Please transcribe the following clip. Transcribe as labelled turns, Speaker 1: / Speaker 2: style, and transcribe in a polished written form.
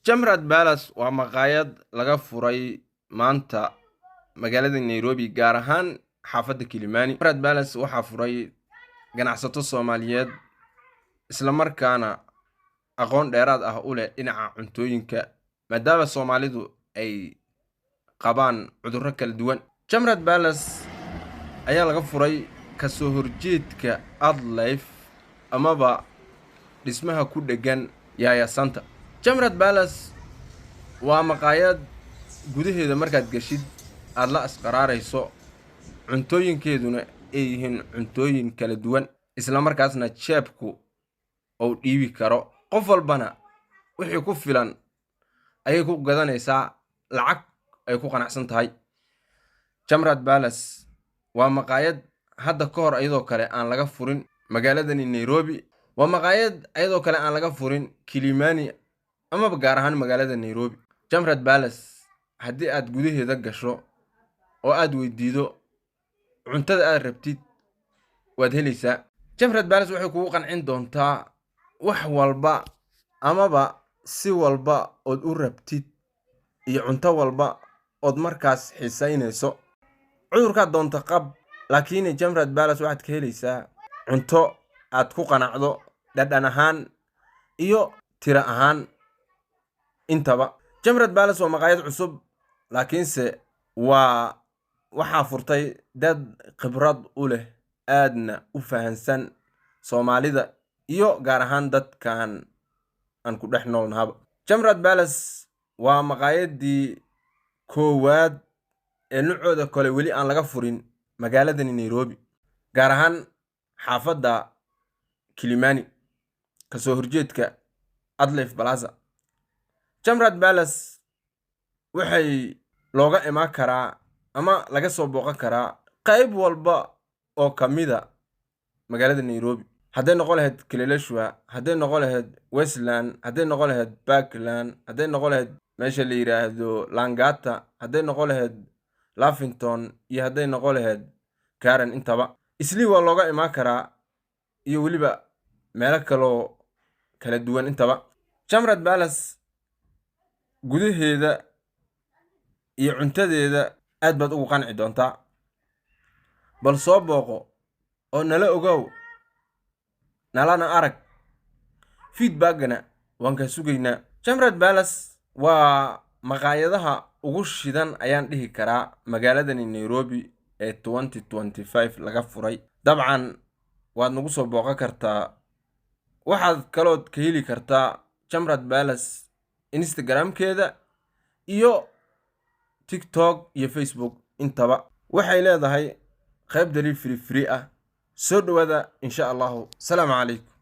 Speaker 1: Jamrat Palace waa maqaayad laga furay maanta magaalada Nairobi gaar ahaan xaafadda Kilimani. Jamrat Palace waxaa furay ganacsato Soomaaliyeed isla markaana aqoon dheeraad ah u leh dhinaca cuntooyinka maadaama Soomaalidu ay qabaan cudurro kala duwan. Jamrat Palace ayaa laga furay ka soo horjeedka Adlife amaba dhismaha ku dhegan Yaya Center. Jamrat Palace waa maqaayad gudaheeda markaad gashid aad la asqaraarayso, cuntooyinkeeduna ay yihiin cuntooyin kala duwan isla markaasna jeebku uu dhiibi karo, qof walbana wixii ku filan ayay ku gadanaysaa, lacag ay ku qanacsan tahay. Jamrat Palace waa maqaayad hadda ka hor ayadoo kale aan laga furin magaaladani Nairobi. waa maqaayad ayadoo kale aan laga furin Kilimani amaba gaar ahaan magaalada Nairobi. Jamrat Palace haddii aad gudaheeda gasho oo aad weydiido cuntada aad rabtid waad helaysaa. Jamrat Palace waxay kugu qancin doontaa wax walba amaba si walba ood u rabtid iyo cunto walba ood markaas xiisaynayso. cudurkaad doonta qab, laakiin Jamrat Palace waxaad ka helaysaa cunto aad ku qanacdo dhadhan ahaan iyo tiro ahaan intaba. Jamrat Palace waa maqaayad cusub, laakiinse waxaa furtay dad khibrad u leh aadna u fahansan Soomaalida iyo gaar ahaan dadkan aan ku dhex noolnahaba. Jamrat Palace waa maqaayadii koowaad ee nuucooda kale weli aan laga furin magaaladani Nairobi, gaar ahaan xaafadda Kilimani ka soo horjeedka Adlife Plaza. Jamrat Palace waxay looga imaan karaa ama laga soo booqan karaa qayb walba oo ka mida magaalada Nairobi. hadday noqon lahayd Kileleshwa, hadday noqon lahayd Westland, hadday noqon lahayd Parkland, hadday noqon lahayd meesha la yiraahdo Langata, hadday noqon lahayd Lavington, iyo hadday noqon lahayd Karen intaba. Isli waa looga imaan karaa iyo weliba meelo kaloo kala duwan intaba. Jamrat Palace gudaheeda iyo cuntadeeda aad baad ugu qanci doontaa, bal soo booqo oo nala ogow, nalana arag, feedbackna waan ka sugaynaa. Jamrat Palace waa maqaayadaha ugu shidan ayaan dhihi karaa magaaladani Nairobi ee 2025 laga furay. dabcan waad nagu soo booqan kartaa, waxaad kalood ka heli kartaa Jamrat Palace Instagramkeeda iyo TikTok iyo Facebook intaba. waxay leedahay qayb delivery free ah. soo dhawaada insha Allah. Salaamu calaykum.